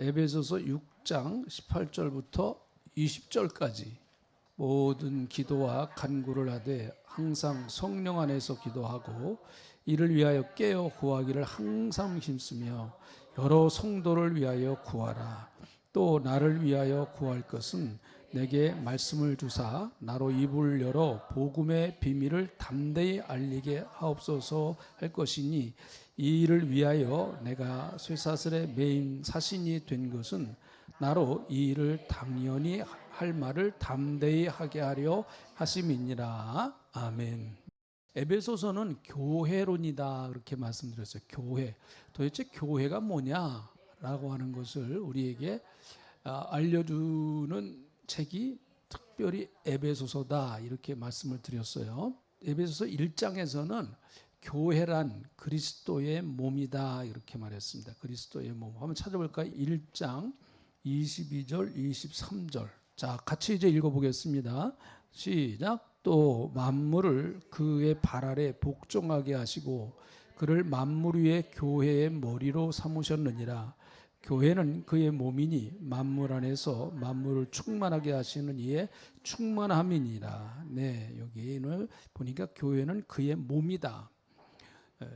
에베소서 6장 18절부터 20절까지 모든 기도와 간구를 하되 항상 성령 안에서 기도하고 이를 위하여 깨어 구하기를 항상 힘쓰며 여러 성도를 위하여 구하라. 또 나를 위하여 구할 것은 내게 말씀을 주사 나로 입을 열어 복음의 비밀을 담대히 알리게 하옵소서 할 것이니 이 일을 위하여 내가 쇠사슬에 매인 사신이 된 것은 나로 이 일을 당연히 할 말을 담대히 하게 하려 하심이니라. 아멘. 에베소서는 교회론이다 그렇게 말씀드렸어요. 교회. 도대체 교회가 뭐냐라고 하는 것을 우리에게 알려주는 책이 특별히 에베소서다 이렇게 말씀을 드렸어요. 에베소서 1장에서는 교회란 그리스도의 몸이다 이렇게 말했습니다. 그리스도의 몸. 한번 찾아볼까요? 1장 22절 23절. 자, 같이 이제 읽어보겠습니다. 시작. 또 만물을 그의 발 아래 복종하게 하시고 그를 만물 위에 교회의 머리로 삼으셨느니라. 교회는 그의 몸이니 만물 안에서 만물을 충만하게 하시는 이의 충만함이니라. 네, 여기는 보니까 교회는 그의 몸이다.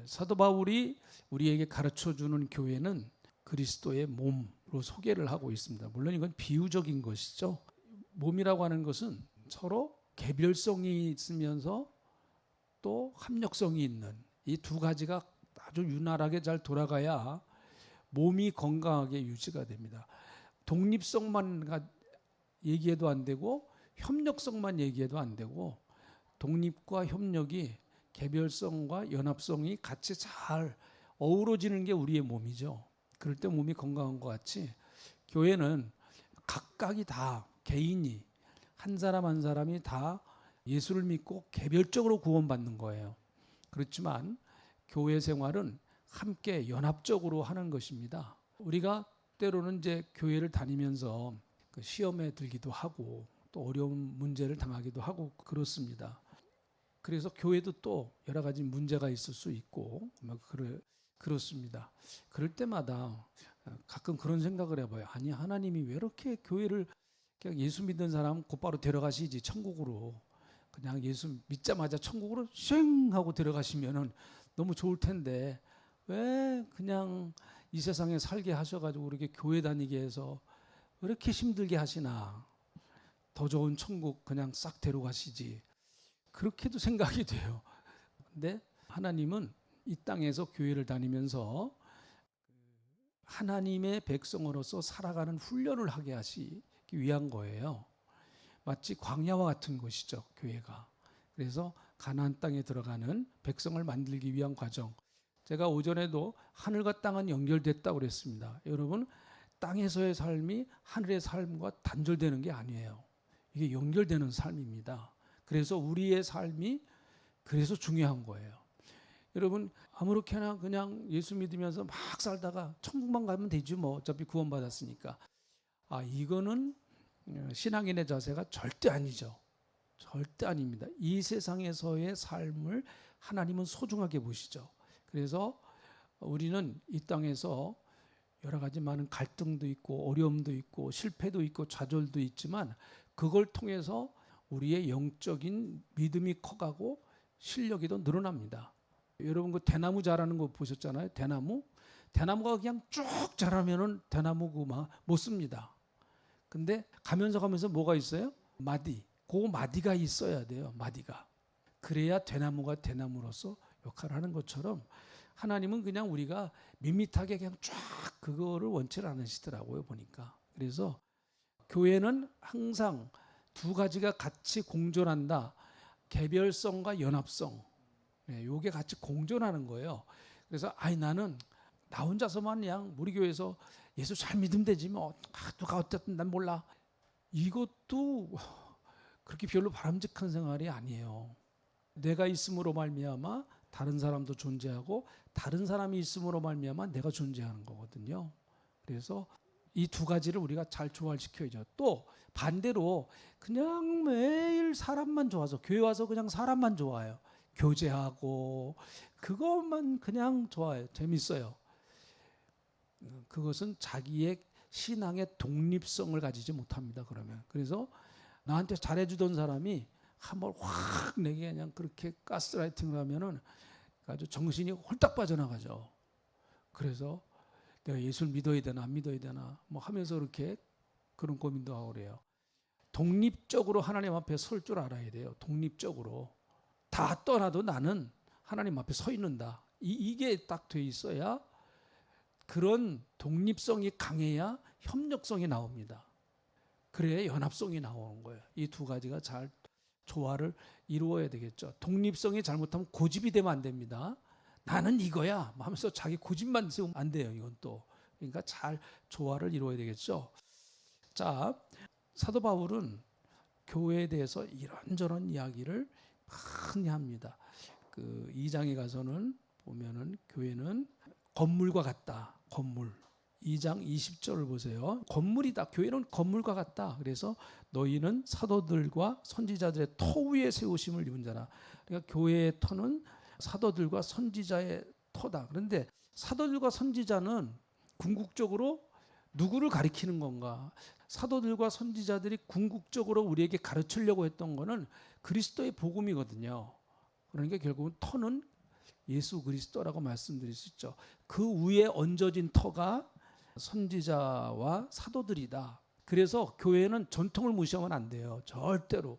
사도 바울이 우리에게 가르쳐주는 교회는 그리스도의 몸으로 소개를 하고 있습니다. 물론 이건 비유적인 것이죠. 몸이라고 하는 것은 서로 개별성이 있으면서 또 합력성이 있는 이 두 가지가 아주 유난하게 잘 돌아가야 몸이 건강하게 유지가 됩니다. 독립성만 얘기해도 안 되고 협력성만 얘기해도 안 되고 독립과 협력이 개별성과 연합성이 같이 잘 어우러지는 게 우리의 몸이죠. 그럴 때 몸이 건강한 것 같이 교회는 각각이 다 개인이 한 사람 한 사람이 다 예수를 믿고 개별적으로 구원받는 거예요. 그렇지만 교회 생활은 함께 연합적으로 하는 것입니다. 우리가 때로는 이제 교회를 다니면서 시험에 들기도 하고 또 어려운 문제를 당하기도 하고 그렇습니다. 그래서 교회도 또 여러 가지 문제가 있을 수 있고 그렇습니다. 그럴 때마다 가끔 그런 생각을 해봐요. 아니 하나님이 왜 이렇게 교회를 그냥 예수 믿는 사람 곧바로 데려가시지 천국으로 그냥 예수 믿자마자 천국으로 쉥 하고 데려가시면은 너무 좋을 텐데 왜 그냥 이 세상에 살게 하셔가지고 이렇게 교회 다니게 해서 왜 이렇게 힘들게 하시나. 더 좋은 천국 그냥 싹 데려가시지. 그렇게도 생각이 돼요. 근데 하나님은 이 땅에서 교회를 다니면서 하나님의 백성으로서 살아가는 훈련을 하게 하시기 위한 거예요. 마치 광야와 같은 곳이죠, 교회가. 그래서 가나안 땅에 들어가는 백성을 만들기 위한 과정. 제가 오전에도 하늘과 땅은 연결됐다고 그랬습니다. 여러분, 땅에서의 삶이 하늘의 삶과 단절되는 게 아니에요. 이게 연결되는 삶입니다. 그래서 우리의 삶이 그래서 중요한 거예요. 여러분, 아무렇게나 그냥 예수 믿으면서 막 살다가 천국만 가면 되지 뭐 어차피 구원받았으니까. 이거는 신앙인의 자세가 절대 아니죠. 절대 아닙니다. 이 세상에서의 삶을 하나님은 소중하게 보시죠. 그래서 우리는 이 땅에서 여러 가지 많은 갈등도 있고 어려움도 있고 실패도 있고 좌절도 있지만 그걸 통해서 우리의 영적인 믿음이 커가고 실력이 더 늘어납니다. 여러분 그 대나무 자라는 거 보셨잖아요. 대나무가 그냥 쭉 자라면은 대나무 못 씁니다. 근데 가면서 뭐가 있어요? 마디. 그 마디가 있어야 돼요. 마디가. 그래야 대나무가 대나무로서 역할을 하는 것처럼 하나님은 그냥 우리가 밋밋하게 그냥 쫙 그거를 원치 않으시더라고요, 보니까. 그래서 교회는 항상 두 가지가 같이 공존한다. 개별성과 연합성. 요게 같이 공존하는 거예요. 그래서 나는 나 혼자서만 그냥 우리 교회에서 예수 잘 믿으면 되지 뭐 누가 어쨌든 난 몰라. 이것도 그렇게 별로 바람직한 생활이 아니에요. 내가 있음으로 말미암아 다른 사람도 존재하고 다른 사람이 있음으로 말미암아 내가 존재하는 거거든요. 그래서 이 두 가지를 우리가 잘 조화시켜야죠. 또 반대로 그냥 매일 사람만 좋아서 교회 와서 그냥 사람만 좋아해요. 교제하고 그것만 그냥 좋아해요. 재밌어요. 그것은 자기의 신앙의 독립성을 가지지 못합니다. 그러면 그래서 나한테 잘해주던 사람이 한번 확 내게 그냥 그렇게 가스라이팅을 하면은 아주 정신이 홀딱 빠져나가죠. 그래서 내가 예수를 믿어야 되나 안 믿어야 되나 뭐 하면서 이렇게 그런 고민도 하고 그래요. 독립적으로 하나님 앞에 설 줄 알아야 돼요. 독립적으로 다 떠나도 나는 하나님 앞에 서 있는다. 이게 딱 돼 있어야 그런 독립성이 강해야 협력성이 나옵니다. 그래야 연합성이 나오는 거예요. 이 두 가지가 잘 조화를 이루어야 되겠죠. 독립성이 잘못하면 고집이 되면 안 됩니다. 나는 이거야 하면서 자기 고집만 세우면 안 돼요. 이건 또 그러니까 잘 조화를 이루어야 되겠죠. 자, 사도 바울은 교회에 대해서 이런저런 이야기를 많이 합니다. 그 2장에 가서는 보면은 교회는 건물과 같다. 건물. 2장 20절을 보세요. 건물이다. 교회는 건물과 같다. 그래서 너희는 사도들과 선지자들의 터 위에 세우심을 입은 자라. 그러니까 교회의 터는 사도들과 선지자의 터다. 그런데 사도들과 선지자는 궁극적으로 누구를 가리키는 건가? 사도들과 선지자들이 궁극적으로 우리에게 가르치려고 했던 거는 그리스도의 복음이거든요. 그러니까 결국은 터는 예수 그리스도라고 말씀드릴 수 있죠. 그 위에 얹어진 터가 선지자와 사도들이다. 그래서 교회는 전통을 무시하면 안 돼요. 절대로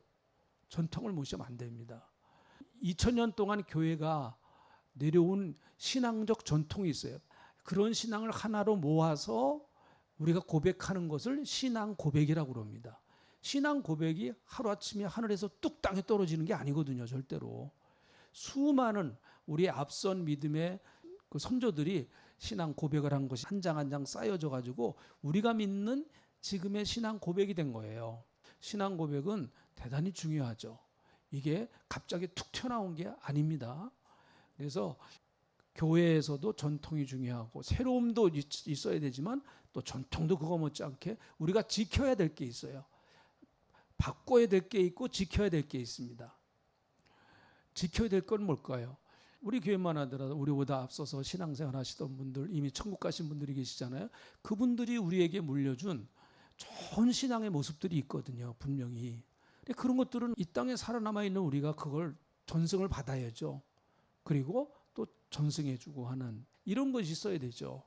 전통을 무시하면 안 됩니다. 2000년 동안 교회가 내려온 신앙적 전통이 있어요. 그런 신앙을 하나로 모아서 우리가 고백하는 것을 신앙 고백이라고 그럽니다. 신앙 고백이 하루아침에 하늘에서 뚝 땅에 떨어지는 게 아니거든요. 절대로. 수많은 우리의 앞선 믿음의 그 선조들이 신앙 고백을 한 것이 한 장 한 장 쌓여져 가지고 우리가 믿는 지금의 신앙 고백이 된 거예요. 신앙 고백은 대단히 중요하죠. 이게 갑자기 툭 튀어나온 게 아닙니다. 그래서 교회에서도 전통이 중요하고 새로움도 있어야 되지만 또 전통도 그거 못지않게 우리가 지켜야 될 게 있어요. 바꿔야 될 게 있고 지켜야 될 게 있습니다. 지켜야 될 건 뭘까요? 우리 교회만 하더라도 우리보다 앞서서 신앙생활 하시던 분들, 이미 천국 가신 분들이 계시잖아요. 그분들이 우리에게 물려준 좋은 신앙의 모습들이 있거든요. 분명히. 근데 그런 것들은 이 땅에 살아남아 있는 우리가 그걸 전승을 받아야죠. 그리고 또 전승해주고 하는 이런 것이 있어야 되죠.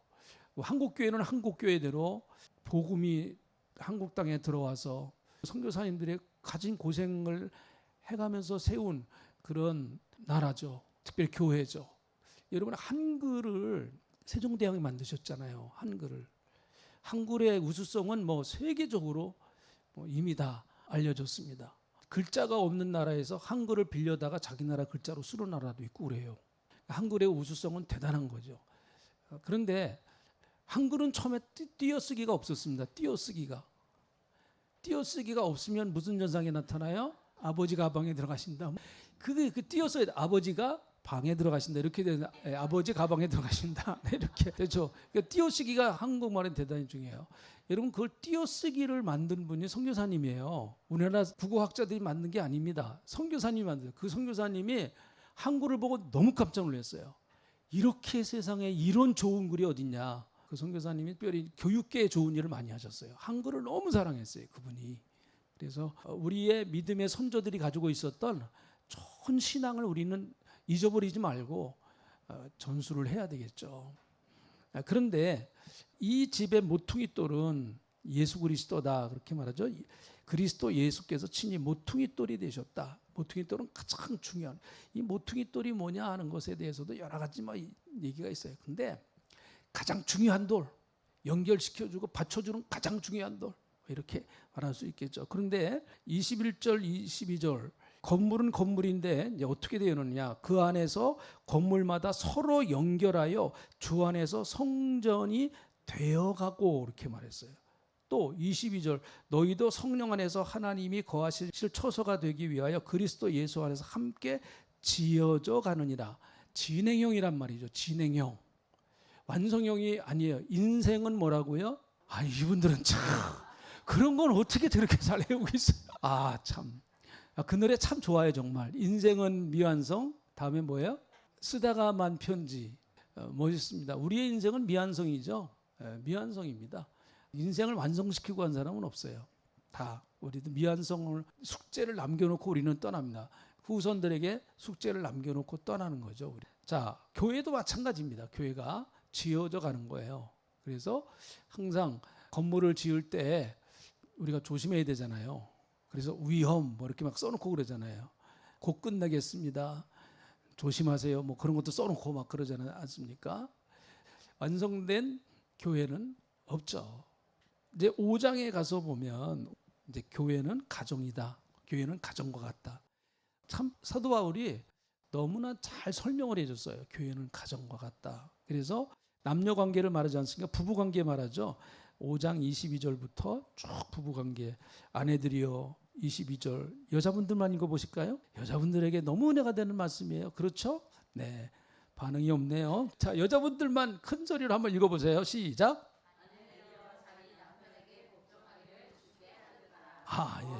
한국교회는 한국교회대로 복음이 한국 땅에 들어와서 선교사님들의 가진 고생을 해가면서 세운 그런 나라죠. 특별히 교회죠. 여러분 한글을 세종대왕이 만드셨잖아요. 한글을. 한글의 우수성은 뭐 세계적으로 이미 다 알려졌습니다. 글자가 없는 나라에서 한글을 빌려다가 자기 나라 글자로 쓰는 나라도 있고 그래요. 한글의 우수성은 대단한 거죠. 그런데 한글은 처음에 띄어쓰기가 없었습니다. 띄어쓰기가 없으면 무슨 현상이 나타나요? 아버지 가방에 들어가신다. 그 띄어써야 돼. 아버지가 방에 들어가신다. 이렇게 되는 아버지 가방에 들어가신다. 이렇게 되죠. 그러니까 띄어쓰기가 한국말은 대단히 중요해요. 여러분 그걸 띄어쓰기를 만든 분이 선교사님이에요. 우리나라 국어학자들이 만든 게 아닙니다. 선교사님이 만든. 그 선교사님이 한글을 보고 너무 깜짝 놀랐어요. 이렇게 세상에 이런 좋은 글이 어딨냐. 그 선교사님이 특별히 교육계에 좋은 일을 많이 하셨어요. 한글을 너무 사랑했어요. 그분이. 그래서 우리의 믿음의 선조들이 가지고 있었던 좋은 신앙을 우리는 잊어버리지 말고 전수를 해야 되겠죠. 그런데 이 집의 모퉁이 돌은 예수 그리스도다 그렇게 말하죠. 그리스도 예수께서 친히 모퉁이 돌이 되셨다. 모퉁이 돌은 가장 중요한 이 모퉁이 돌이 뭐냐 하는 것에 대해서도 여러 가지 얘기가 있어요. 근데 가장 중요한 돌, 연결시켜주고 받쳐주는 가장 중요한 돌 이렇게 말할 수 있겠죠. 그런데 21절, 22절 건물은 건물인데 이제 어떻게 되느냐? 그 안에서 건물마다 서로 연결하여 주 안에서 성전이 되어가고 이렇게 말했어요. 또 22절 너희도 성령 안에서 하나님이 거하실 처소가 되기 위하여 그리스도 예수 안에서 함께 지어져 가느니라. 진행형이란 말이죠. 진행형. 완성형이 아니에요. 인생은 뭐라고요? 이분들은 참 그런 건 어떻게 저렇게 잘 외우고 있어요. 참. 그 노래 참 좋아요. 정말. 인생은 미완성. 다음에 뭐예요? 쓰다가만 편지. 멋있습니다. 우리의 인생은 미완성이죠. 미완성입니다. 인생을 완성시키고 간 사람은 없어요. 다 우리도 미완성을 숙제를 남겨놓고 우리는 떠납니다. 후손들에게 숙제를 남겨놓고 떠나는 거죠. 우리. 자, 교회도 마찬가지입니다. 교회가 지어져 가는 거예요. 그래서 항상 건물을 지을 때 우리가 조심해야 되잖아요. 그래서 위험 뭐 이렇게 막 써놓고 그러잖아요. 곧 끝나겠습니다. 조심하세요. 뭐 그런 것도 써놓고 막 그러지 않습니까? 완성된 교회는 없죠. 이제 5장에 가서 보면 이제 교회는 가정이다. 교회는 가정과 같다. 참 사도 바울이 너무나 잘 설명을 해줬어요. 교회는 가정과 같다. 그래서 남녀 관계를 말하지 않습니까? 부부 관계 말하죠. 5장 22절부터 쭉 부부 관계. 아내들이여 22절. 여자분들만 읽어보실까요? 여자분들에게 너무 은혜가 되는 말씀이에요. 그렇죠? 네. 반응이 없네요. 자, 여자분들만 큰 소리로 한번 읽어보세요. 시작.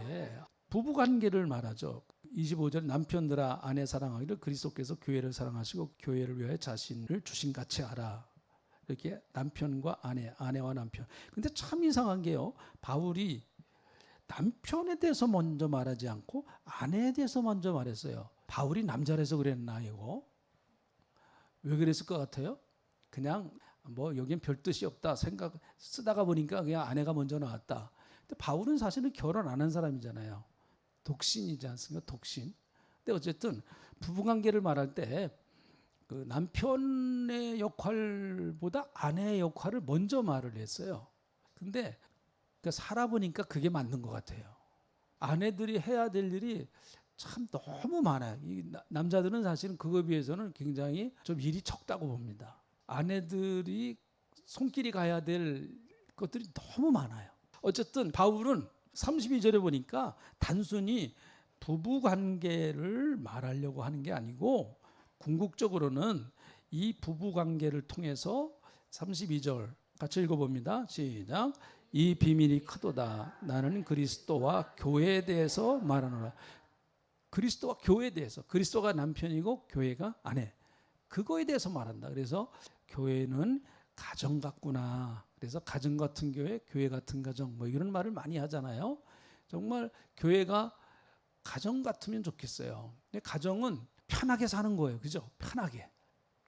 예. 부부 관계를 말하죠. 25절 남편들아 아내 사랑하기를 그리스도께서 교회를 사랑하시고 교회를 위하여 자신을 주신 같이 하라. 이렇게 남편과 아내, 아내와 남편. 근데 참 이상한 게요. 바울이 남편에 대해서 먼저 말하지 않고 아내에 대해서 먼저 말했어요. 바울이 남자라서 그랬나 이거? 왜 그랬을 것 같아요? 그냥 뭐 여긴 별 뜻이 없다 생각 쓰다가 보니까 그냥 아내가 먼저 나왔다. 근데 바울은 사실은 결혼 안 한 사람이잖아요. 독신이지 않습니까? 독신. 근데 어쨌든 부부관계를 말할 때 그 남편의 역할보다 아내의 역할을 먼저 말을 했어요. 근데 살아보니까 그게 맞는 것 같아요. 아내들이 해야 될 일이 참 너무 많아요. 이 남자들은 사실은 그거에 비해서는 굉장히 좀 일이 적다고 봅니다. 아내들이 손길이 가야 될 것들이 너무 많아요. 어쨌든 바울은 32절에 보니까 단순히 부부 관계를 말하려고 하는 게 아니고 궁극적으로는 이 부부 관계를 통해서 32절 같이 읽어봅니다. 시작. 이 비밀이 크도다. 나는 그리스도와 교회에 대해서 말하노라. 그리스도와 교회에 대해서. 그리스도가 남편이고 교회가 아내. 그거에 대해서 말한다. 그래서 교회는 가정 같구나. 그래서 가정 같은 교회, 교회 같은 가정 뭐 이런 말을 많이 하잖아요. 정말 교회가 가정 같으면 좋겠어요. 근데 가정은 편하게 사는 거예요. 그죠? 편하게.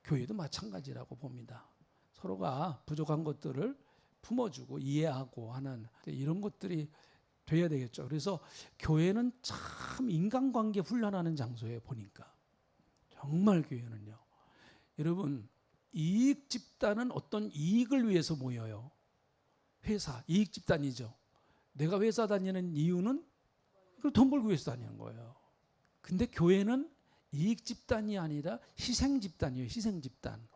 교회도 마찬가지라고 봅니다. 서로가 부족한 것들을 품어주고 이해하고 하는 이런 것들이 돼야 되겠죠. 그래서 교회는 참 인간관계 훈련하는 장소에 보니까 정말 교회는요. 여러분 이익 집단은 어떤 이익을 위해서 모여요. 회사 이익 집단이죠. 내가 회사 다니는 이유는 돈 벌기 위해서 다니는 거예요. 근데 교회는 이익 집단이 아니라 희생 집단이에요. 희생 집단.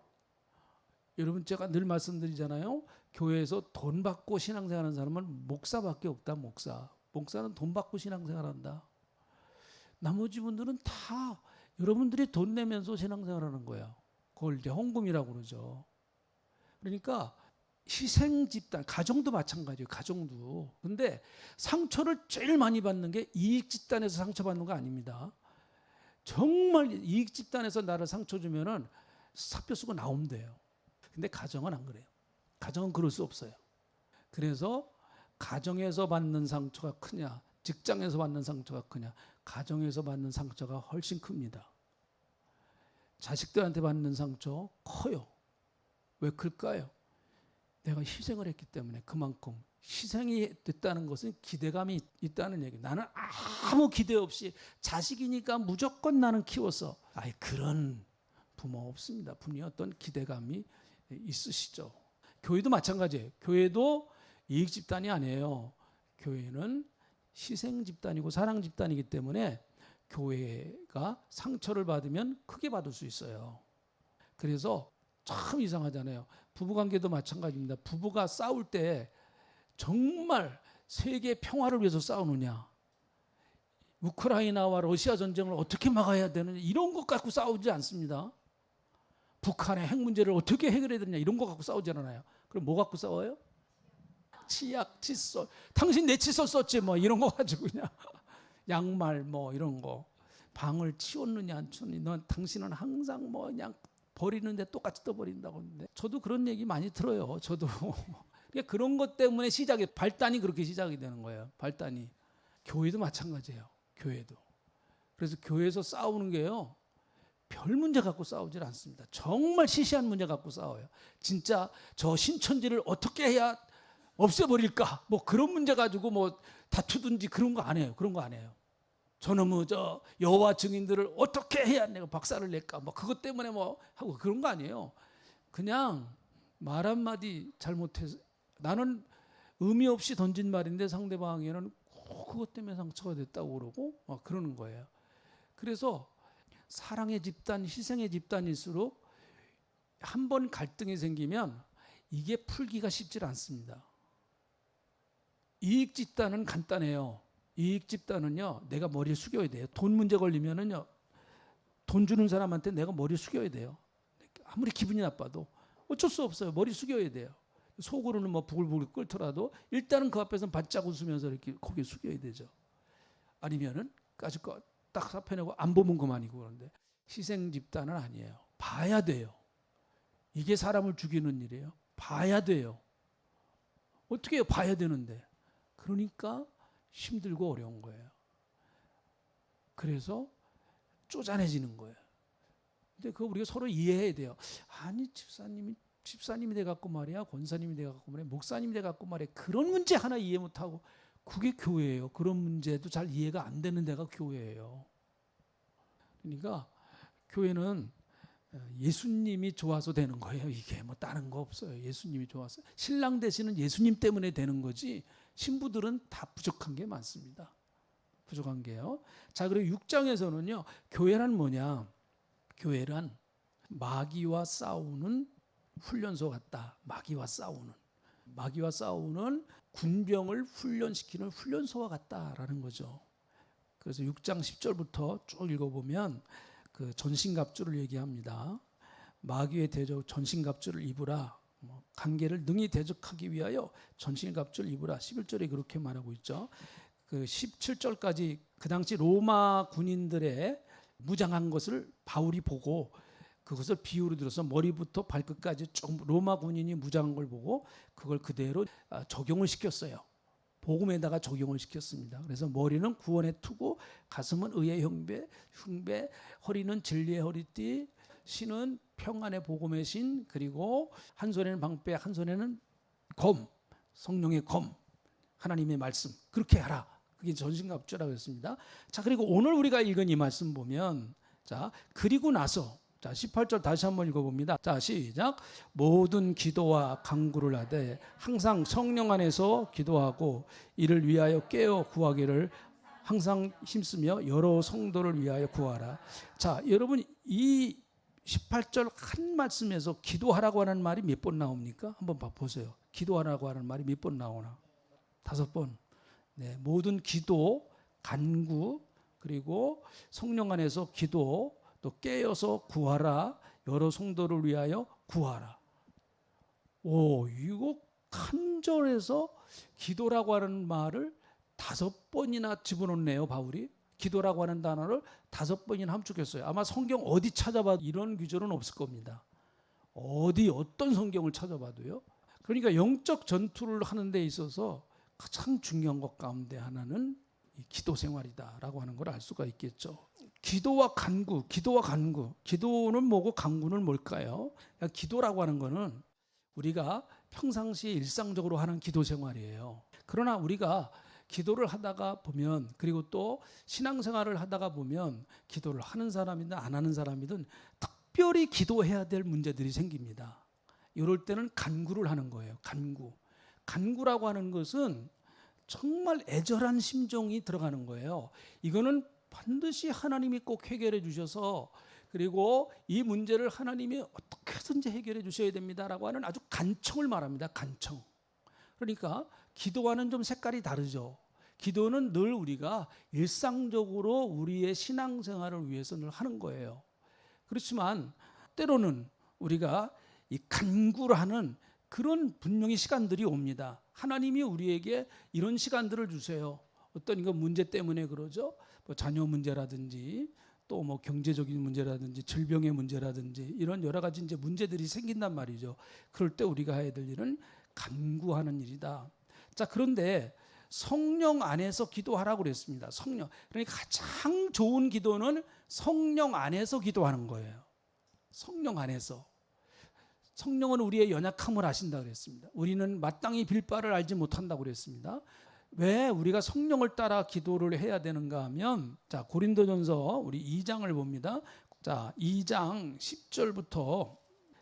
여러분 제가 늘 말씀드리잖아요. 교회에서 돈 받고 신앙생활하는 사람은 목사밖에 없다. 목사는 돈 받고 신앙생활한다. 나머지 분들은 다 여러분들이 돈 내면서 신앙생활하는 거예요. 그걸 이제 헌금이라고 그러죠. 그러니까 희생 집단, 가정도 마찬가지예요. 가정도. 근데 상처를 제일 많이 받는 게 이익 집단에서 상처받는 거 아닙니다. 정말 이익 집단에서 나를 상처 주면은 사표 쓰고 나오면 돼요. 근데 가정은 안 그래요. 가정은 그럴 수 없어요. 그래서 가정에서 받는 상처가 크냐, 직장에서 받는 상처가 크냐, 가정에서 받는 상처가 훨씬 큽니다. 자식들한테 받는 상처 커요. 왜 클까요? 내가 희생을 했기 때문에 그만큼 희생이 됐다는 것은 기대감이 있다는 얘기예요. 나는 아무 기대 없이 자식이니까 무조건 나는 키웠어. 그런 부모 없습니다. 분명히 어떤 기대감이 있으시죠. 교회도 마찬가지예요. 교회도 이익 집단이 아니에요. 교회는 희생 집단이고 사랑 집단이기 때문에 교회가 상처를 받으면 크게 받을 수 있어요. 그래서 참 이상하잖아요. 부부관계도 마찬가지입니다. 부부가 싸울 때 정말 세계 평화를 위해서 싸우느냐, 우크라이나와 러시아 전쟁을 어떻게 막아야 되느냐 이런 것 갖고 싸우지 않습니다. 북한의 핵 문제를 어떻게 해결해야 되느냐 이런 거 갖고 싸우지 않아요. 그럼 뭐 갖고 싸워요? 치약, 칫솔. 당신 내 칫솔 썼지 뭐 이런 거 가지고 그냥 양말 뭐 이런 거. 방을 치웠느냐 안 치웠느냐. 당신은 항상 뭐 그냥 버리는데 똑같이 또 버린다고 하는데 저도 그런 얘기 많이 들어요. 저도 그러니까 그런 것 때문에 발단이 그렇게 시작이 되는 거예요. 발단이. 교회도 마찬가지예요. 교회도. 그래서 교회에서 싸우는 게요, 별 문제 갖고 싸우질 않습니다. 정말 시시한 문제 갖고 싸워요. 진짜 저 신천지를 어떻게 해야 없애버릴까? 뭐 그런 문제 가지고 뭐 다투든지 그런 거 안 해요. 그런 거 안 해요. 저놈의 저 여호와 증인들을 어떻게 해야 내가 박살을 낼까? 뭐 그것 때문에 뭐 하고 그런 거 아니에요. 그냥 말 한마디 잘못해서, 나는 의미 없이 던진 말인데 상대방에는 그것 때문에 상처가 됐다고 그러고 막 그러는 거예요. 그래서 사랑의 집단, 희생의 집단일수록 한 번 갈등이 생기면 이게 풀기가 쉽지 않습니다. 이익 집단은 간단해요. 이익 집단은요, 내가 머리를 숙여야 돼요. 돈 문제 걸리면은요, 돈 주는 사람한테 내가 머리를 숙여야 돼요. 아무리 기분이 나빠도 어쩔 수 없어요. 머리 숙여야 돼요. 속으로는 뭐 부글부글 끓더라도 일단은 그 앞에서 반짝 웃으면서 이렇게 고개 숙여야 되죠. 아니면은 까짓거 딱 사표내고 안 보면 그만이고. 그런데 희생 집단은 아니에요. 봐야 돼요. 이게 사람을 죽이는 일이에요. 봐야 돼요. 어떻게 해요? 봐야 되는데. 그러니까 힘들고 어려운 거예요. 그래서 쪼잔해지는 거예요. 근데 그거 우리가 서로 이해해야 돼요. 아니, 집사님이 돼갖고 말이야, 권사님이 돼갖고 말이야, 목사님이 돼갖고 말이야, 그런 문제 하나 이해 못하고, 그게 교회예요. 그런 문제도 잘 이해가 안 되는 데가 교회예요. 그러니까 교회는 예수님이 좋아서 되는 거예요. 이게 뭐 다른 거 없어요. 예수님이 좋아서. 신랑 되시는 예수님 때문에 되는 거지, 신부들은 다 부족한 게 많습니다. 부족한 게요. 자, 그리고 6장에서는요, 교회란 뭐냐? 교회란 마귀와 싸우는 훈련소 같다. 마귀와 싸우는 군병을 훈련시키는 훈련소와 같다라는 거죠. 그래서 6장 10절부터 쭉 읽어보면 그 전신갑주를 얘기합니다. 마귀의 대적 전신갑주를 입으라. 관계를 능히 대적하기 위하여 전신갑주를 입으라. 11절에 그렇게 말하고 있죠. 그 17절까지 그 당시 로마 군인들의 무장한 것을 바울이 보고 그것을 비유로 들어서 머리부터 발끝까지 쭉 로마 군인이 무장한 걸 보고 그걸 그대로 적용을 시켰어요. 복음에다가 적용을 시켰습니다. 그래서 머리는 구원의 투구, 가슴은 의의 흉배, 허리는 진리의 허리띠, 신은 평안의 복음의 신, 그리고 한 손에는 방패, 한 손에는 검, 성령의 검, 하나님의 말씀. 그렇게 하라. 그게 전신갑주라고 했습니다. 자, 그리고 오늘 우리가 읽은 이 말씀 보면, 자, 그리고 나서, 자, 18절 다시 한번 읽어봅니다. 자, 시작. 모든 기도와 간구를 하되 항상 성령 안에서 기도하고 이를 위하여 깨어 구하기를 항상 힘쓰며 여러 성도를 위하여 구하라. 자, 여러분, 이 18절 한 말씀에서 기도하라고 하는 말이 몇 번 나옵니까? 한번 보세요. 기도하라고 하는 말이 몇 번 나오나? 5번. 네, 모든 기도, 간구, 그리고 성령 안에서 기도, 또 깨어서 구하라, 여러 성도를 위하여 구하라. 오, 이거 한 절에서 기도라고 하는 말을 5번이나 집어넣네요, 바울이. 기도라고 하는 단어를 5번이나 함축했어요. 아마 성경 어디 찾아봐도 이런 규절은 없을 겁니다. 어떤 성경을 찾아봐도요. 그러니까 영적 전투를 하는 데 있어서 가장 중요한 것 가운데 하나는 이 기도 생활이다라고 하는 걸 알 수가 있겠죠. 기도와 간구. 기도는 뭐고 간구는 뭘까요? 기도라고 하는 거는 우리가 평상시에 일상적으로 하는 기도 생활이에요. 그러나 우리가 기도를 하다가 보면, 그리고 또 신앙생활을 하다가 보면 기도를 하는 사람이든 안 하는 사람이든 특별히 기도해야 될 문제들이 생깁니다. 이럴 때는 간구를 하는 거예요. 간구라고 하는 것은 정말 애절한 심정이 들어가는 거예요. 이거는 반드시 하나님이 꼭 해결해 주셔서, 그리고 이 문제를 하나님이 어떻게든지 해결해 주셔야 됩니다라고 하는 아주 간청을 말합니다. 간청. 그러니까 기도와는 좀 색깔이 다르죠. 기도는 늘 우리가 일상적으로 우리의 신앙생활을 위해서 늘 하는 거예요. 그렇지만 때로는 우리가 이 간구를 하는 그런 분명히 시간들이 옵니다. 하나님이 우리에게 이런 시간들을 주세요. 어떤 이거 문제 때문에 그러죠. 뭐 자녀 문제라든지 또 뭐 경제적인 문제라든지 질병의 문제라든지 이런 여러 가지 이제 문제들이 생긴단 말이죠. 그럴 때 우리가 해야 될 일은 간구하는 일이다. 자, 그런데 성령 안에서 기도하라고 그랬습니다. 성령. 그러니까 가장 좋은 기도는 성령 안에서 기도하는 거예요. 성령 안에서. 성령은 우리의 연약함을 아신다 그랬습니다. 우리는 마땅히 빌 바를 알지 못한다고 그랬습니다. 왜 우리가 성령을 따라 기도를 해야 되는가 하면, 자, 고린도전서 우리 2장을 봅니다. 자, 2장 10절부터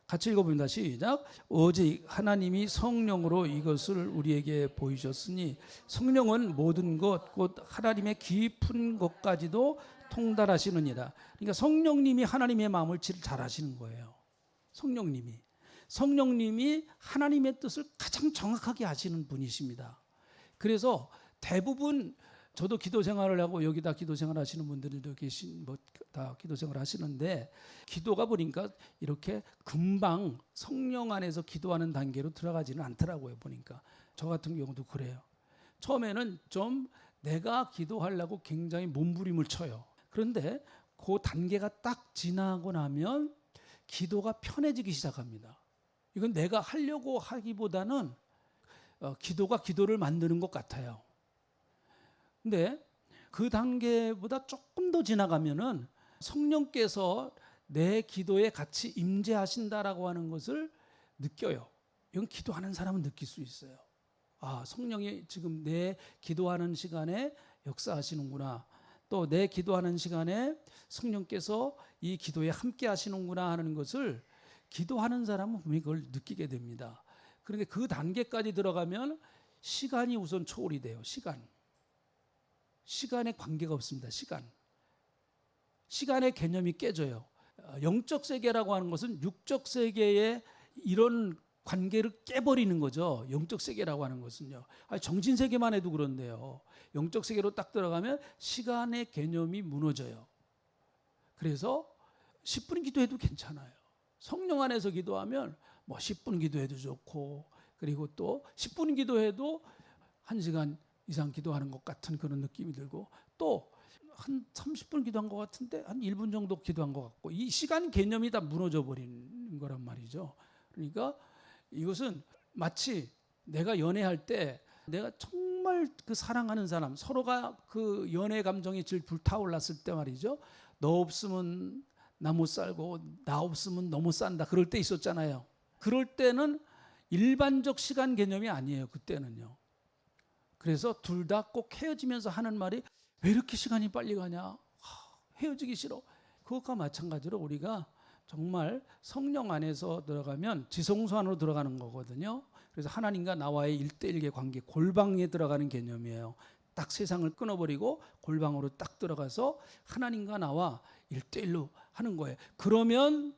같이 읽어봅니다. 시작. 오직 하나님이 성령으로 이것을 우리에게 보이셨으니 성령은 모든 것 곧 하나님의 깊은 것까지도 통달하시느니라. 그러니까 성령님이 하나님의 마음을 제일 잘 아시는 거예요. 성령님이 하나님의 뜻을 가장 정확하게 아시는 분이십니다. 그래서 대부분 저도 기도 생활을 하고 여기다 기도 생활 하시는 분들도 다 기도 생활 하시는데, 기도가 보니까 이렇게 금방 성령 안에서 기도하는 단계로 들어가지는 않더라고요. 보니까 저 같은 경우도 그래요. 처음에는 좀 내가 기도하려고 굉장히 몸부림을 쳐요. 그런데 그 단계가 딱 지나고 나면 기도가 편해지기 시작합니다. 이건 내가 하려고 하기보다는 기도가 기도를 만드는 것 같아요. 근데 그 단계보다 조금 더 지나가면은 성령께서 내 기도에 같이 임재하신다라고 하는 것을 느껴요. 이건 기도하는 사람은 느낄 수 있어요. 아, 성령이 지금 내 기도하는 시간에 역사하시는구나. 또 내 기도하는 시간에 성령께서 이 기도에 함께 하시는구나 하는 것을 기도하는 사람은 분명히 그걸 느끼게 됩니다. 그런데 그 단계까지 들어가면 시간이 우선 초월이 돼요. 시간에 관계가 없습니다. 시간의 개념이 깨져요. 영적 세계라고 하는 것은 육적 세계의 이런 관계를 깨버리는 거죠. 영적 세계라고 하는 것은요. 정신 세계만 해도 그런데요. 영적 세계로 딱 들어가면 시간의 개념이 무너져요. 그래서 10분 기도해도 괜찮아요. 성령 안에서 기도하면 뭐 10분 기도해도 좋고, 그리고 또 10분 기도해도 1시간 이상 기도하는 것 같은 그런 느낌이 들고, 또 한 30분 기도한 것 같은데 한 1분 정도 기도한 것 같고, 이 시간 개념이 다 무너져 버린 거란 말이죠. 그러니까 이것은 마치 내가 연애할 때 내가 정말 그 사랑하는 사람, 서로가 그 연애 감정이 질 불타올랐을 때 말이죠. 너 없으면 나 못 살고 나 없으면 너 못 산다. 그럴 때 있었잖아요. 그럴 때는 일반적 시간 개념이 아니에요. 그때는요. 그래서 둘 다 꼭 헤어지면서 하는 말이, 왜 이렇게 시간이 빨리 가냐? 헤어지기 싫어. 그것과 마찬가지로 우리가 정말 성령 안에서 들어가면 지성소 안으로 들어가는 거거든요. 그래서 하나님과 나와의 1대1의 관계, 골방에 들어가는 개념이에요. 딱 세상을 끊어버리고 골방으로 딱 들어가서 하나님과 나와 1대1로 하는 거예요. 그러면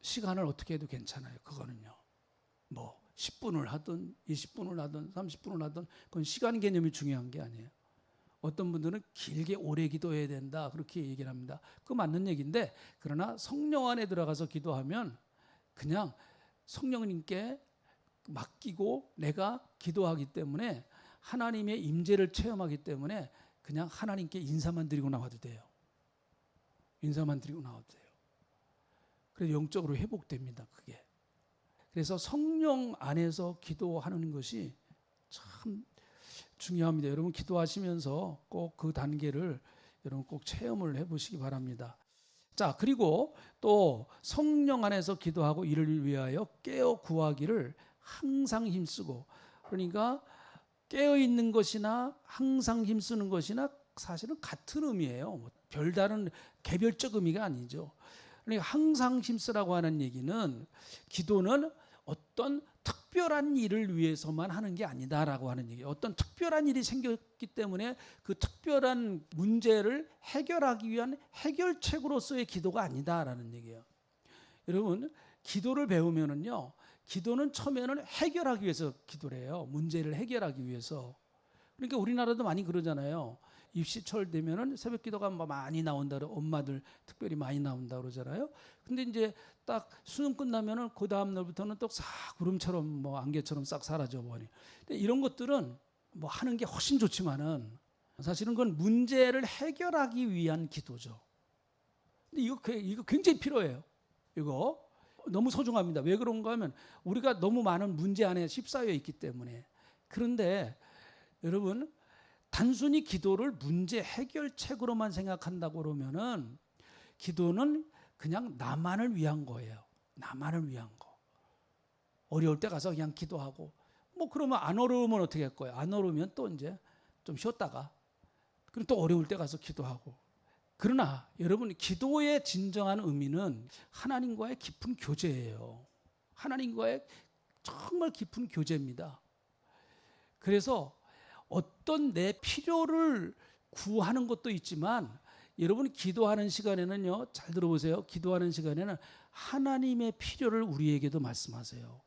시간을 어떻게 해도 괜찮아요. 그거는요. 뭐 10분을 하든 20분을 하든 30분을 하든 그건 시간 개념이 중요한 게 아니에요. 어떤 분들은 길게 오래 기도해야 된다 그렇게 얘기를 합니다. 그거 맞는 얘기인데, 그러나 성령 안에 들어가서 기도하면 그냥 성령님께 맡기고 내가 기도하기 때문에 하나님의 임재를 체험하기 때문에 그냥 하나님께 인사만 드리고 나와도 돼요. 인사만 드리고 나와도 돼요. 그래서 영적으로 회복됩니다. 그게. 그래서 성령 안에서 기도하는 것이 참 중요합니다. 여러분 기도하시면서 꼭 그 단계를 여러분 꼭 체험을 해보시기 바랍니다. 자, 그리고 또 성령 안에서 기도하고 이를 위하여 깨어 구하기를 항상 힘쓰고, 그러니까 깨어 있는 것이나 항상 힘쓰는 것이나 사실은 같은 의미예요. 별다른 개별적 의미가 아니죠. 그러니까 항상 힘쓰라고 하는 얘기는, 기도는 어떤 특별한 일을 위해서만 하는 게 아니다라고 하는 얘기예요. 어떤 특별한 일이 생겼기 때문에 그 특별한 문제를 해결하기 위한 해결책으로서의 기도가 아니다라는 얘기예요. 여러분, 기도를 배우면은요, 기도는 처음에는 해결하기 위해서 기도를 해요. 문제를 해결하기 위해서. 그러니까 우리나라도 많이 그러잖아요. 입시철 되면은 새벽 기도가 많이 나온다, 엄마들 특별히 많이 나온다 그러잖아요. 근데 이제 딱 수능 끝나면은 그 다음 날부터는 또 싹 구름처럼 뭐 안개처럼 싹 사라져 버리. 이런 것들은 뭐 하는 게 훨씬 좋지만은 사실은 그건 문제를 해결하기 위한 기도죠. 근데 이거 굉장히 필요해요. 이거 너무 소중합니다. 왜 그런가 하면 우리가 너무 많은 문제 안에 휩싸여 있기 때문에. 그런데 여러분, 단순히 기도를 문제 해결책으로만 생각한다고 그러면은 기도는 그냥 나만을 위한 거예요. 나만을 위한 거. 어려울 때 가서 그냥 기도하고, 뭐 그러면 안 어려우면 어떻게 할 거예요? 안 어려우면 또 이제 좀 쉬었다가, 그리고 또 어려울 때 가서 기도하고. 그러나 여러분, 기도의 진정한 의미는 하나님과의 깊은 교제예요. 하나님과의 정말 깊은 교제입니다. 그래서 어떤 내 필요를 구하는 것도 있지만, 여러분 기도하는 시간에는요, 잘 들어보세요. 기도하는 시간에는 하나님의 필요를 우리에게도 말씀하세요.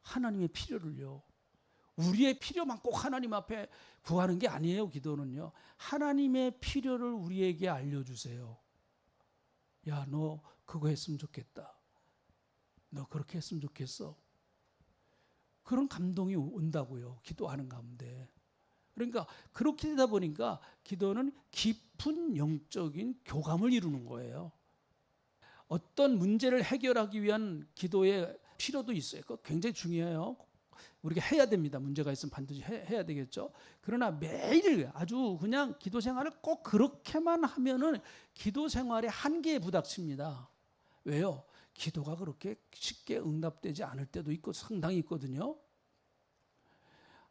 하나님의 필요를요. 우리의 필요만 꼭 하나님 앞에 구하는 게 아니에요. 기도는요. 하나님의 필요를 우리에게 알려주세요. 야, 너 그거 했으면 좋겠다. 너 그렇게 했으면 좋겠어. 그런 감동이 온다고요. 기도하는 가운데. 그러니까 그렇게 되다 보니까 기도는 깊은 영적인 교감을 이루는 거예요. 어떤 문제를 해결하기 위한 기도의 필요도 있어요. 그거 굉장히 중요해요. 우리가 해야 됩니다. 문제가 있으면 반드시 해야 되겠죠. 그러나 매일 아주 그냥 기도 생활을 꼭 그렇게만 하면은 기도 생활의 한계에 부닥칩니다. 왜요? 기도가 그렇게 쉽게 응답되지 않을 때도 있고 상당히 있거든요.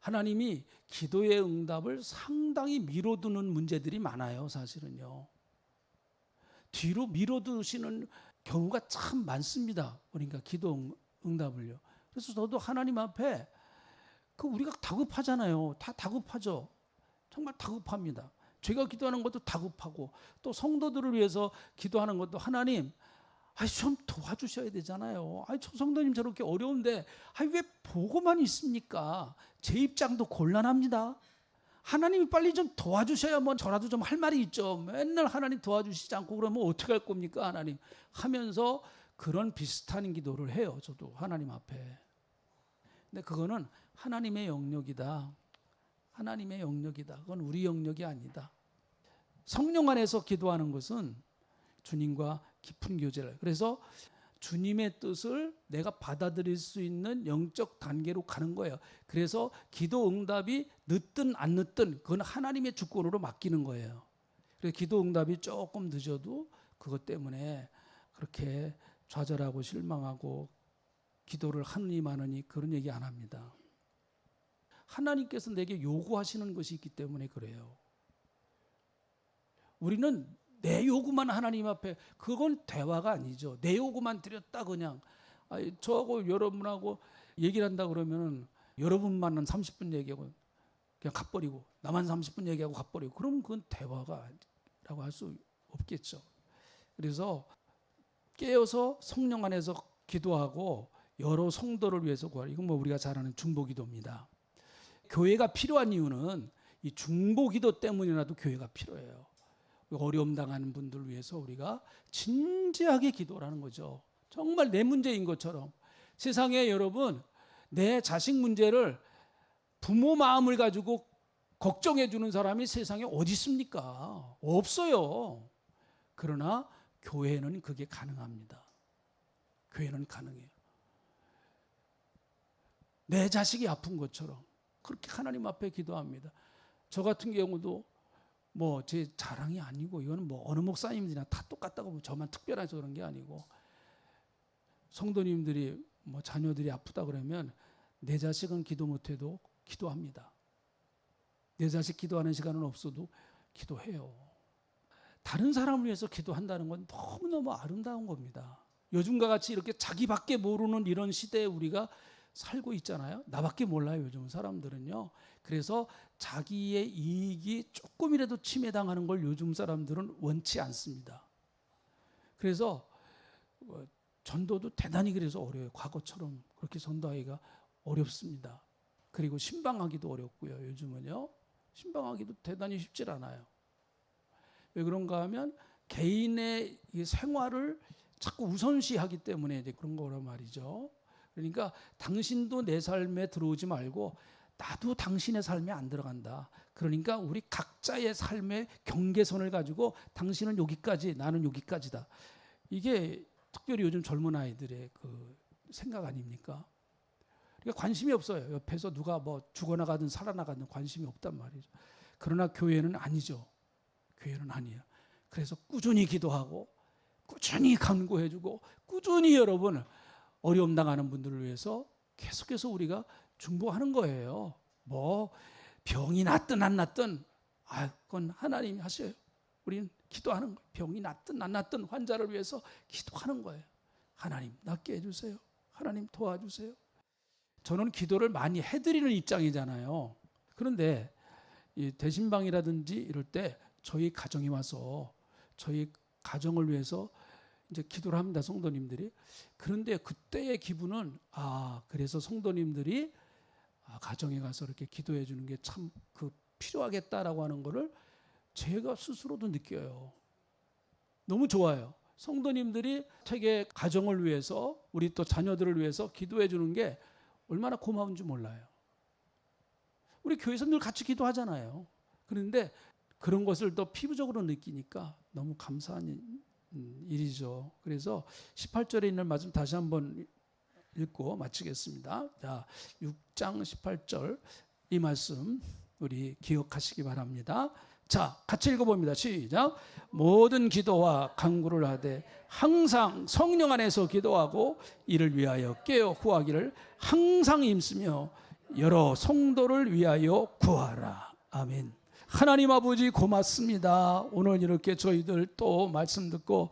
하나님이 기도의 응답을 상당히 미뤄두는 문제들이 많아요. 사실은요. 뒤로 미뤄두시는 경우가 참 많습니다. 그러니까 기도 응답을요. 그래서 저도 하나님 앞에 우리가 다급하잖아요. 다 다급하죠. 정말 다급합니다. 제가 기도하는 것도 다급하고, 또 성도들을 위해서 기도하는 것도 하나님, 좀 도와주셔야 되잖아요. 저 성도님 저렇게 어려운데 왜 보고만 있습니까? 제 입장도 곤란합니다. 하나님이 빨리 좀 도와주셔야 뭐 저라도 좀 할 말이 있죠. 맨날 하나님 도와주시지 않고 그러면 어떻게 할 겁니까? 하나님 하면서 그런 비슷한 기도를 해요. 저도 하나님 앞에. 근데 그거는 하나님의 영역이다. 하나님의 영역이다. 그건 우리 영역이 아니다. 성령 안에서 기도하는 것은 주님과 깊은 교제를. 그래서 주님의 뜻을 내가 받아들일 수 있는 영적 단계로 가는 거예요. 그래서 기도 응답이 늦든 안 늦든 그건 하나님의 주권으로 맡기는 거예요. 그래서 기도 응답이 조금 늦어도 그것 때문에 그렇게 좌절하고 실망하고 기도를 하느니 마느니 그런 얘기 안 합니다. 하나님께서 내게 요구하시는 것이 있기 때문에 그래요. 우리는 내 요구만 하나님 앞에, 그건 대화가 아니죠. 내 요구만 드렸다 그냥. 저하고 여러분하고 얘기를 한다 그러면 여러분만은 30분 얘기하고 그냥 가버리고, 나만 30분 얘기하고 가버리고, 그러면 그건 대화가라고 할 수 없겠죠. 그래서 깨어서 성령 안에서 기도하고 여러 성도를 위해서 구하라. 이건 뭐 우리가 잘 아는 중보기도입니다. 교회가 필요한 이유는 이 중보기도 때문이라도 교회가 필요해요. 어려움 당하는 분들을 위해서 우리가 진지하게 기도하는 거죠. 정말 내 문제인 것처럼. 세상에 여러분, 내 자식 문제를 부모 마음을 가지고 걱정해 주는 사람이 세상에 어디 있습니까? 없어요. 그러나 교회는 그게 가능합니다. 교회는 가능해요. 내 자식이 아픈 것처럼 그렇게 하나님 앞에 기도합니다. 저 같은 경우도 뭐 제 자랑이 아니고, 이거는 뭐 어느 목사님들이나 다 똑같다고, 저만 특별해서 그런 게 아니고, 성도님들이 뭐 자녀들이 아프다 그러면 내 자식은 기도 못해도 기도합니다. 내 자식 기도하는 시간은 없어도 기도해요. 다른 사람을 위해서 기도한다는 건 너무너무 아름다운 겁니다. 요즘과 같이 이렇게 자기밖에 모르는 이런 시대에 우리가 살고 있잖아요. 나밖에 몰라요, 요즘 사람들은요. 그래서 자기의 이익이 조금이라도 침해당하는 걸 요즘 사람들은 원치 않습니다. 그래서 전도도 대단히 그래서 어려워요. 과거처럼 그렇게 전도하기가 어렵습니다. 그리고 신방하기도 어렵고요. 요즘은요. 신방하기도 대단히 쉽지 않아요. 왜 그런가 하면 개인의 이 생활을 자꾸 우선시하기 때문에 이제 그런 거란 말이죠. 그러니까 당신도 내 삶에 들어오지 말고 나도 당신의 삶에 안 들어간다. 그러니까 우리 각자의 삶의 경계선을 가지고 당신은 여기까지, 나는 여기까지다. 이게 특별히 요즘 젊은 아이들의 그 생각 아닙니까? 그러니까 관심이 없어요. 옆에서 누가 뭐 죽어나가든 살아나가든 관심이 없단 말이죠. 그러나 교회는 아니죠. 교회는 아니에요. 그래서 꾸준히 기도하고 꾸준히 간구해주고 꾸준히 여러분 어려움 당하는 분들을 위해서 계속해서 우리가 중보하는 거예요. 뭐 병이 낫든 안 낫든 그건 하나님이 하셔요. 우리는 기도하는 거예요. 병이 낫든 안 낫든 환자를 위해서 기도하는 거예요. 하나님 낫게 해주세요. 하나님 도와주세요. 저는 기도를 많이 해드리는 입장이잖아요. 그런데 이 대신방이라든지 이럴 때 저희 가정에 와서 저희 가정을 위해서 이제 기도를 합니다. 성도님들이. 그런데 그때의 기분은 그래서 성도님들이 가정에 가서 이렇게 기도해 주는 게 참 필요하겠다라고 하는 거를 제가 스스로도 느껴요. 너무 좋아요. 성도님들이 자기의 가정을 위해서 우리 또 자녀들을 위해서 기도해 주는 게 얼마나 고마운지 몰라요. 우리 교회에서 늘 같이 기도하잖아요. 그런데 그런 것을 더 피부적으로 느끼니까 너무 감사한 일이죠. 그래서 18절에 있는 말씀 다시 한번 읽고 마치겠습니다. 자, 6장 18절 이 말씀 우리 기억하시기 바랍니다. 자, 같이 읽어봅니다. 시작. 모든 기도와 간구를 하되 항상 성령 안에서 기도하고 이를 위하여 깨어 구하기를 항상 힘쓰며 여러 성도를 위하여 구하라. 아멘. 하나님 아버지 고맙습니다. 오늘 이렇게 저희들 또 말씀 듣고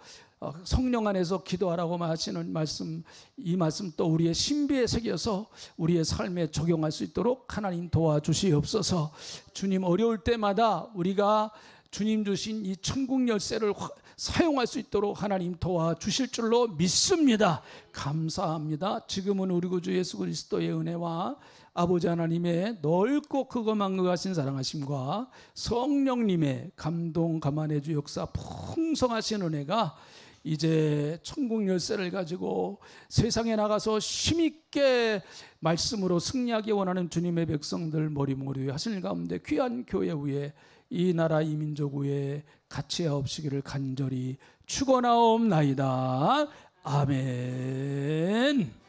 성령 안에서 기도하라고 하시는 말씀, 이 말씀 또 우리의 신비에 새겨서 우리의 삶에 적용할 수 있도록 하나님 도와주시옵소서. 주님 어려울 때마다 우리가 주님 주신 이 천국 열쇠를 사용할 수 있도록 하나님 도와주실 줄로 믿습니다. 감사합니다. 지금은 우리 구주 예수 그리스도의 은혜와 아버지 하나님의 넓고 크고 망극하신 사랑하심과 성령님의 감동 감안해 주 역사 풍성하신 은혜가 이제 천국 열쇠를 가지고 세상에 나가서 힘있게 말씀으로 승리하기 원하는 주님의 백성들 머리머리 하실 가운데 귀한 교회 위에 이 나라 이 민족 위에 같이하옵시기를 간절히 축원하옵나이다. 아멘.